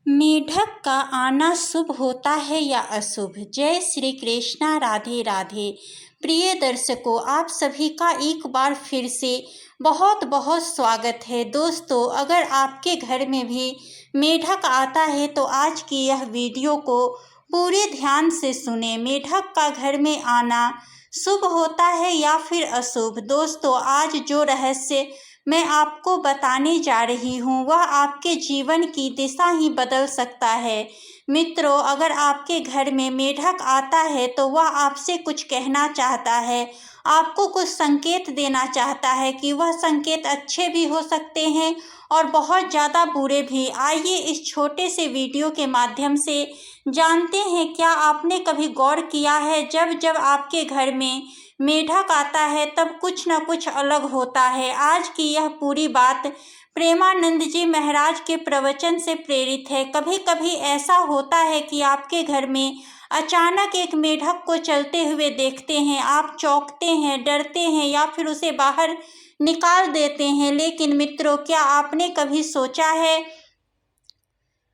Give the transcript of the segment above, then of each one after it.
मेढक का आना शुभ होता है या अशुभ? जय श्री कृष्णा, राधे राधे। प्रिय दर्शकों, आप सभी का एक बार फिर से बहुत बहुत स्वागत है। दोस्तों, अगर आपके घर में भी मेढक आता है तो आज की यह वीडियो को पूरे ध्यान से सुने। मेढक का घर में आना शुभ होता है या फिर अशुभ? दोस्तों, आज जो रहस्य मैं आपको बताने जा रही हूँ वह आपके जीवन की दिशा ही बदल सकता है। मित्रों, अगर आपके घर में मेढक आता है तो वह आपसे कुछ कहना चाहता है, आपको कुछ संकेत देना चाहता है कि वह संकेत अच्छे भी हो सकते हैं और बहुत ज़्यादा बुरे भी। आइए इस छोटे से वीडियो के माध्यम से जानते हैं। क्या आपने कभी गौर किया है, जब जब आपके घर में मेढक आता है तब कुछ न कुछ अलग होता है। आज की यह पूरी बात प्रेमानंद जी महाराज के प्रवचन से प्रेरित है। कभी कभी ऐसा होता है कि आपके घर में अचानक एक मेढक को चलते हुए देखते हैं, आप चौंकते हैं, डरते हैं या फिर उसे बाहर निकाल देते हैं। लेकिन मित्रों, क्या आपने कभी सोचा है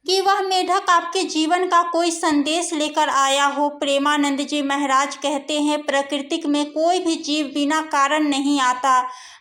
कि वह मेढक आपके जीवन का कोई संदेश लेकर आया हो? प्रेमानंद जी महाराज कहते हैं, प्रकृति में कोई भी जीव बिना कारण नहीं आता।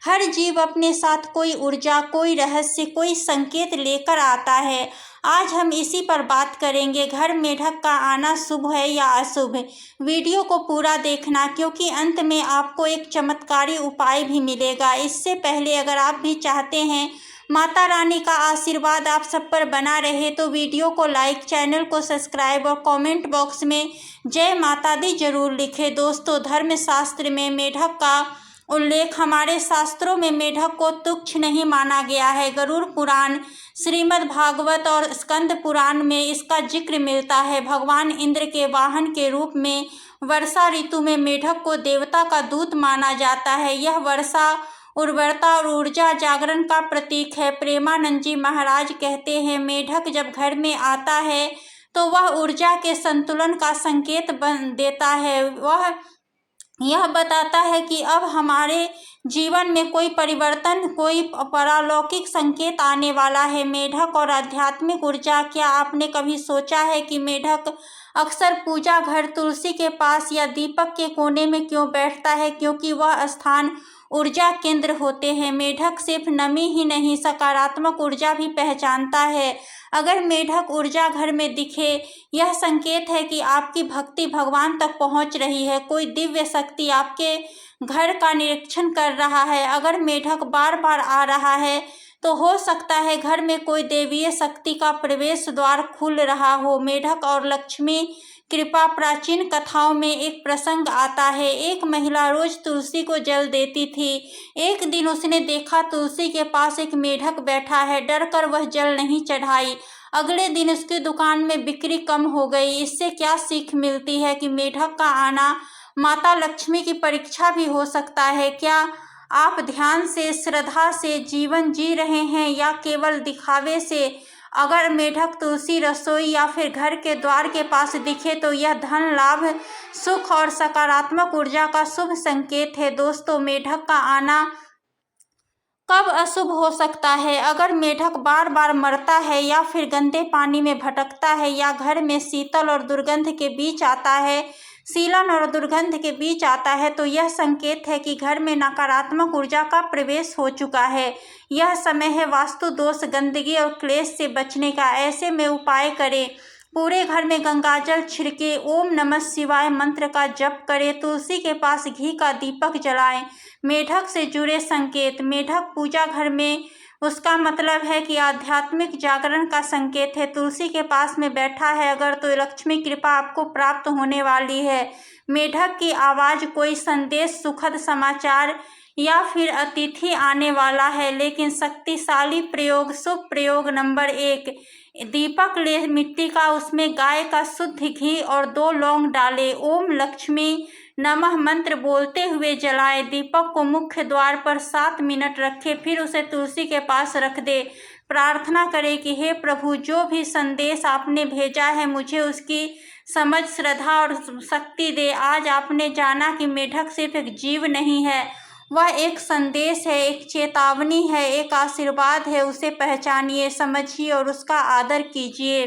हर जीव अपने साथ कोई ऊर्जा, कोई रहस्य, कोई संकेत लेकर आता है। आज हम इसी पर बात करेंगे। घर मेढक का आना शुभ है या अशुभ? वीडियो को पूरा देखना, क्योंकि अंत में आपको एक चमत्कारी उपाय भी मिलेगा। इससे पहले अगर आप भी चाहते हैं माता रानी का आशीर्वाद आप सब पर बना रहे तो वीडियो को लाइक, चैनल को सब्सक्राइब और कमेंट बॉक्स में जय माता दी जरूर लिखें। दोस्तों, धर्म शास्त्र में मेढक का उल्लेख, हमारे शास्त्रों में मेढक को तुच्छ नहीं माना गया है। गरुड़ पुराण, श्रीमद् भागवत और स्कंद पुराण में इसका जिक्र मिलता है। भगवान इंद्र के वाहन के रूप में वर्षा ऋतु में मेढक को देवता का दूत माना जाता है। यह वर्षा, उर्वरता और ऊर्जा जागरण का प्रतीक है। प्रेमानंद जी महाराज कहते हैं, मेढक जब घर में आता है तो वह ऊर्जा के संतुलन का संकेत देता है। वह यह बताता है कि अब हमारे जीवन में कोई परिवर्तन, कोई पारलौकिक संकेत आने वाला है। मेढक और आध्यात्मिक ऊर्जा। क्या आपने कभी सोचा है कि मेढक अक्सर पूजा घर, तुलसी के पास या दीपक के कोने में क्यों बैठता है? क्योंकि वह स्थान ऊर्जा केंद्र होते हैं। मेढक सिर्फ नमी ही नहीं, सकारात्मक ऊर्जा भी पहचानता है। अगर मेढक ऊर्जा घर में दिखे, यह संकेत है कि आपकी भक्ति भगवान तक पहुंच रही है। कोई दिव्य शक्ति आपके घर का निरीक्षण कर रहा है। अगर मेढक बार बार आ रहा है तो हो सकता है घर में कोई देवीय शक्ति का प्रवेश द्वार खुल रहा हो। मेढक और लक्ष्मी कृपा। प्राचीन कथाओं में एक प्रसंग आता है। एक महिला रोज तुलसी को जल देती थी। एक दिन उसने देखा तुलसी के पास एक मेढक बैठा है। डरकर वह जल नहीं चढ़ाई। अगले दिन उसकी दुकान में बिक्री कम हो गई। इससे क्या सीख मिलती है कि मेढक का आना माता लक्ष्मी की परीक्षा भी हो सकता है। क्या आप ध्यान से, श्रद्धा से जीवन जी रहे हैं या केवल दिखावे से? अगर मेढक तुलसी, रसोई या फिर घर के द्वार के पास दिखे तो यह धन लाभ, सुख और सकारात्मक ऊर्जा का शुभ संकेत है। दोस्तों, मेढक का आना कब अशुभ हो सकता है? अगर मेढक बार बार मरता है या फिर गंदे पानी में भटकता है या घर में शीतल और दुर्गंध के बीच आता है, सीलन और दुर्गंध के बीच आता है, तो यह संकेत है कि घर में नकारात्मक ऊर्जा का प्रवेश हो चुका है। यह समय है वास्तु दोष, गंदगी और क्लेश से बचने का। ऐसे में उपाय करें। पूरे घर में गंगाजल छिड़के, ओम नमः शिवाय मंत्र का जप करें, तुलसी के पास घी का दीपक जलाएं। मेढक से जुड़े संकेत। मेढक पूजा घर में, उसका मतलब है कि आध्यात्मिक जागरण का संकेत है। तुलसी के पास में बैठा है अगर, तो लक्ष्मी कृपा आपको प्राप्त होने वाली है। मेढक की आवाज़ कोई संदेश, सुखद समाचार या फिर अतिथि आने वाला है। लेकिन शक्तिशाली प्रयोग, शुभ प्रयोग नंबर 1, दीपक ले मिट्टी का, उसमें गाय का शुद्ध घी और 2 लौंग डालें। ओम लक्ष्मी नमः मंत्र बोलते हुए जलाएं। दीपक को मुख्य द्वार पर 7 मिनट रखें, फिर उसे तुलसी के पास रख दे। प्रार्थना करें कि हे प्रभु, जो भी संदेश आपने भेजा है मुझे उसकी समझ, श्रद्धा और शक्ति दे। आज आपने जाना कि मेढक सिर्फ एक जीव नहीं है, वह एक संदेश है, एक चेतावनी है, एक आशीर्वाद है। उसे पहचानिए, समझिए और उसका आदर कीजिए।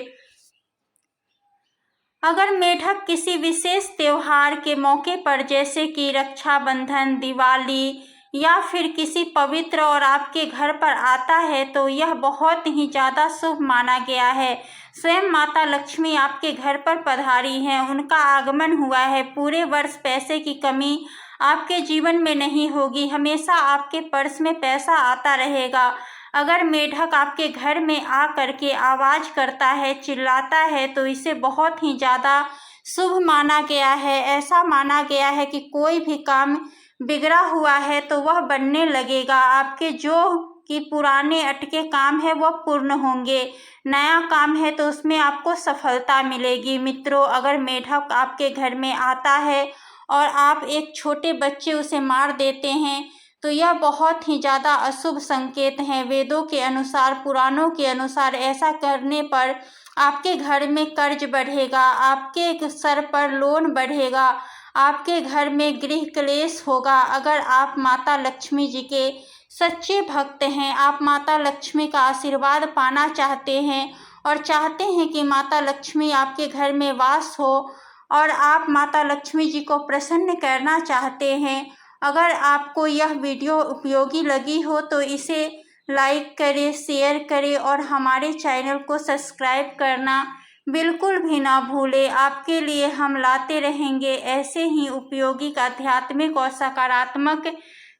अगर मेढक किसी विशेष त्योहार के मौके पर, जैसे कि रक्षाबंधन, दिवाली या फिर किसी पवित्र और आपके घर पर आता है, तो यह बहुत ही ज़्यादा शुभ माना गया है। स्वयं माता लक्ष्मी आपके घर पर पधारी हैं, उनका आगमन हुआ है। पूरे वर्ष पैसे की कमी आपके जीवन में नहीं होगी, हमेशा आपके पर्स में पैसा आता रहेगा। अगर मेढक आपके घर में आ करके आवाज़ करता है, चिल्लाता है, तो इसे बहुत ही ज़्यादा शुभ माना गया है। ऐसा माना गया है कि कोई भी काम बिगड़ा हुआ है तो वह बनने लगेगा। आपके जो कि पुराने अटके काम है वह पूर्ण होंगे। नया काम है तो उसमें आपको सफलता मिलेगी। मित्रों, अगर मेढक आपके घर में आता है और आप एक छोटे बच्चे उसे मार देते हैं, तो यह बहुत ही ज़्यादा अशुभ संकेत हैं। वेदों के अनुसार, पुराणों के अनुसार ऐसा करने पर आपके घर में कर्ज बढ़ेगा, आपके सर पर लोन बढ़ेगा, आपके घर में गृह क्लेश होगा। अगर आप माता लक्ष्मी जी के सच्चे भक्त हैं, आप माता लक्ष्मी का आशीर्वाद पाना चाहते हैं और चाहते हैं कि माता लक्ष्मी आपके घर में वास हो और आप माता लक्ष्मी जी को प्रसन्न करना चाहते हैं, अगर आपको यह वीडियो उपयोगी लगी हो तो इसे लाइक करें, शेयर करें और हमारे चैनल को सब्सक्राइब करना बिल्कुल भी ना भूलें। आपके लिए हम लाते रहेंगे ऐसे ही उपयोगी, आध्यात्मिक और सकारात्मक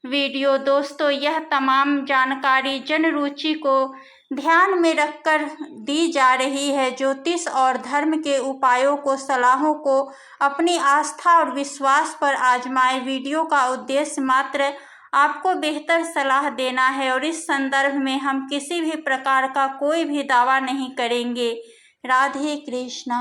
वीडियो। दोस्तों, यह तमाम जानकारी जन रुचि को ध्यान में रखकर दी जा रही है। ज्योतिष और धर्म के उपायों को, सलाहों को अपनी आस्था और विश्वास पर आजमाएं। वीडियो का उद्देश्य मात्र आपको बेहतर सलाह देना है और इस संदर्भ में हम किसी भी प्रकार का कोई भी दावा नहीं करेंगे। राधे कृष्णा।